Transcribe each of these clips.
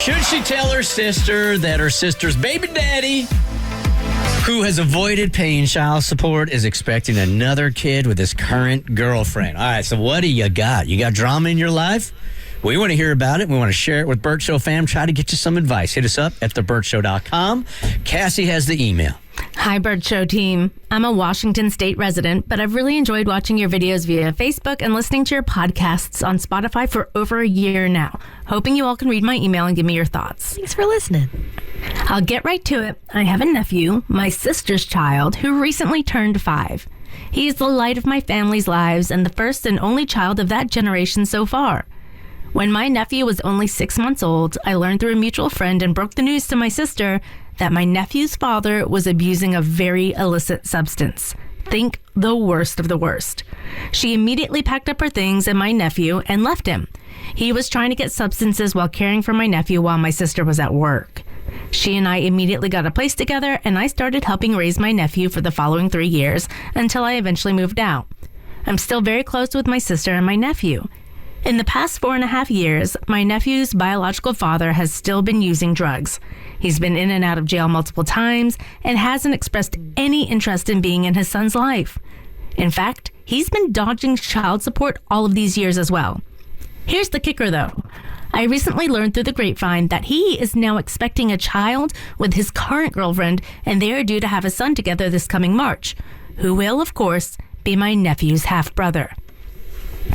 Should she tell her sister that her sister's baby daddy, who has avoided paying child support, is expecting another kid with his current girlfriend? All right, so what do you got? You got drama in your life? We want to hear about it. We want to share it with Bert Show fam. Try to get you some advice. Hit us up at thebertshow.com. Cassie has the email. Hi, Bert Show team. I'm a Washington State resident, but I've really enjoyed watching your videos via Facebook and listening to your podcasts on Spotify for over a year now. Hoping you all can read my email and give me your thoughts. Thanks for listening. I'll get right to it. I have a nephew, my sister's child, who recently turned 5. He is the light of my family's lives and the first and only child of that generation so far. When my nephew was only 6 months old, I learned through a mutual friend and broke the news to my sister that my nephew's father was abusing a very illicit substance. Think the worst of the worst. She immediately packed up her things and my nephew and left him. He was trying to get substances while caring for my nephew while my sister was at work. She and I immediately got a place together and I started helping raise my nephew for the following 3 years until I eventually moved out. I'm still very close with my sister and my nephew. In the past 4.5 years, my nephew's biological father has still been using drugs. He's been in and out of jail multiple times and hasn't expressed any interest in being in his son's life. In fact, he's been dodging child support all of these years as well. Here's the kicker, though. I recently learned through the grapevine that he is now expecting a child with his current girlfriend, and they are due to have a son together this coming March, who will, of course, be my nephew's half-brother.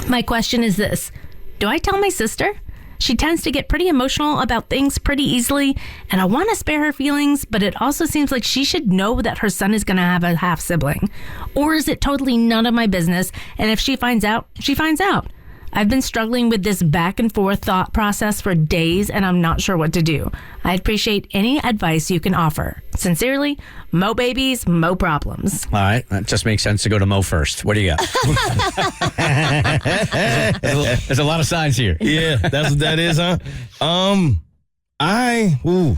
My question is this. Do I tell my sister? She tends to get pretty emotional about things pretty easily, and I want to spare her feelings, but it also seems like she should know that her son is going to have a half-sibling. Or is it totally none of my business, and if she finds out, she finds out? I've been struggling with this back and forth thought process for days, and I'm not sure what to do. I'd appreciate any advice you can offer. Sincerely, Mo babies, Mo problems. All right, that just makes sense to go to Mo first. What do you got? There's a lot of signs here. Yeah, that's what that is, huh?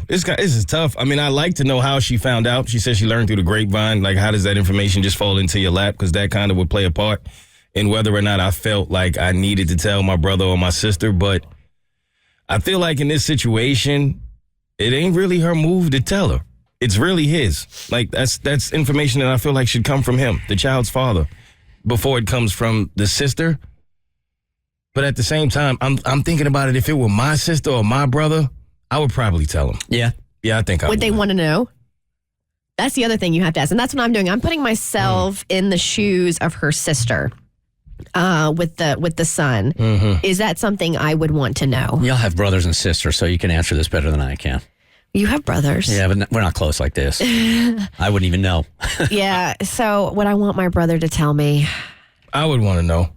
This is tough. I mean, I like to know how she found out. She said she learned through the grapevine. Like, how does that information just fall into your lap? Because that kind of would play a part in whether or not I felt like I needed to tell my brother or my sister. But I feel like in this situation, it ain't really her move to tell her. It's really his. Like, that's information that I feel like should come from him, the child's father, before it comes from the sister. But at the same time, I'm thinking about it. If it were my sister or my brother, I would probably tell him. Yeah. Yeah, I think I would. Would they want to know? That's the other thing you have to ask. And that's what I'm doing. I'm putting myself in the shoes of her sister. With the son. Mm-hmm. Is that something I would want to know? Y'all have brothers and sisters, so you can answer this better than I can. You have brothers. Yeah, but we're not close like this. I wouldn't even know. Yeah, so would I want my brother to tell me? I would want to know.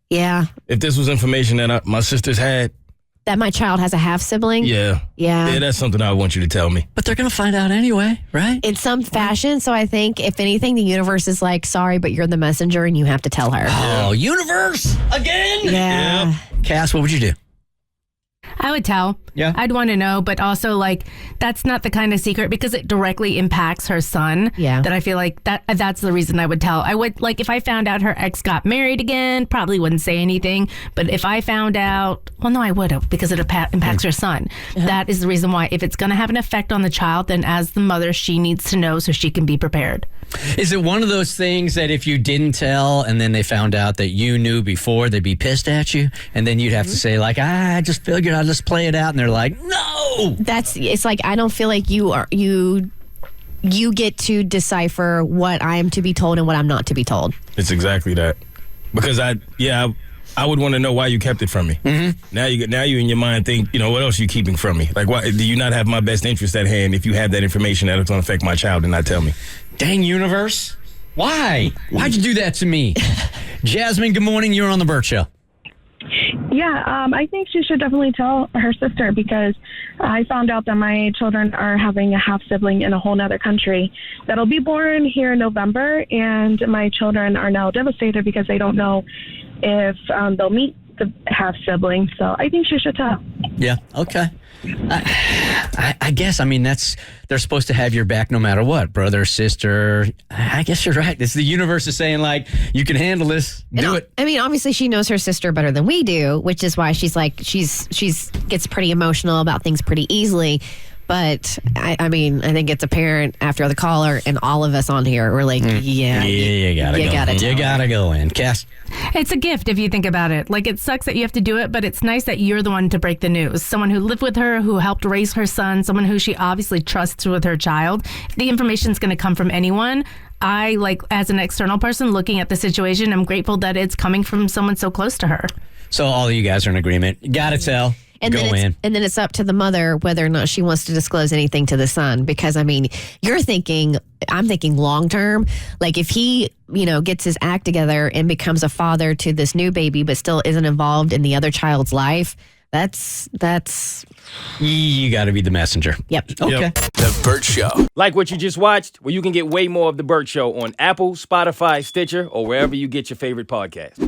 Yeah. If this was information that my sisters had. That my child has a half-sibling? Yeah. Yeah, that's something I want you to tell me. But they're going to find out anyway, right? In some fashion. So I think, if anything, the universe is like, sorry, but you're the messenger and you have to tell her. Oh, universe? Again? Yeah. Yep. Cass, what would you do? I would tell. Yeah. I'd want to know, but also, like, that's not the kind of secret because it directly impacts her son. Yeah. That I feel like that's the reason I would tell. I would, like, if I found out her ex got married again, probably wouldn't say anything. But if I found out, well, no, I would have because it impacts her son. Uh-huh. That is the reason why. If it's going to have an effect on the child, then as the mother, she needs to know so she can be prepared. Is it one of those things that if you didn't tell and then they found out that you knew before, they'd be pissed at you? And then you'd have to say, like, I just figured I'd just play it out. And they're like, no! It's like, I don't feel like you get to decipher what I am to be told and what I'm not to be told. It's exactly that. Because I would want to know why you kept it from me. Mm-hmm. Now you in your mind think, what else are you keeping from me? Like, why do you not have my best interest at hand if you have that information that's going to affect my child and not tell me? Dang universe. Why? Why'd you do that to me? Jasmine, good morning. You're on the Bert Show. Yeah, I think she should definitely tell her sister because I found out that my children are having a half-sibling in a whole other country that'll be born here in November, and my children are now devastated because they don't know if they'll meet the half-sibling. So I think she should tell. Yeah, okay. I guess, I mean, they're supposed to have your back no matter what. Brother, sister. I guess you're right. It's the universe is saying, like, you can handle this. Do it. I mean, obviously she knows her sister better than we do, which is why she's like, she's gets pretty emotional about things pretty easily. But I mean, I think it's apparent after the caller and all of us on here, we're like, You gotta go in. Cass? It's a gift if you think about it. Like, it sucks that you have to do it, but it's nice that you're the one to break the news. Someone who lived with her, who helped raise her son, someone who she obviously trusts with her child. If the information's going to come from anyone, I, like, as an external person looking at the situation, I'm grateful that it's coming from someone so close to her. So all of you guys are in agreement. You gotta tell. And go in. And then it's up to the mother whether or not she wants to disclose anything to the son. Because, I mean, I'm thinking long term. Like, if he, gets his act together and becomes a father to this new baby, but still isn't involved in the other child's life, that's. You gotta be the messenger. Yep. Okay. Yep. The Bert Show. Like what you just watched? Well, you can get way more of The Bert Show on Apple, Spotify, Stitcher, or wherever you get your favorite podcast.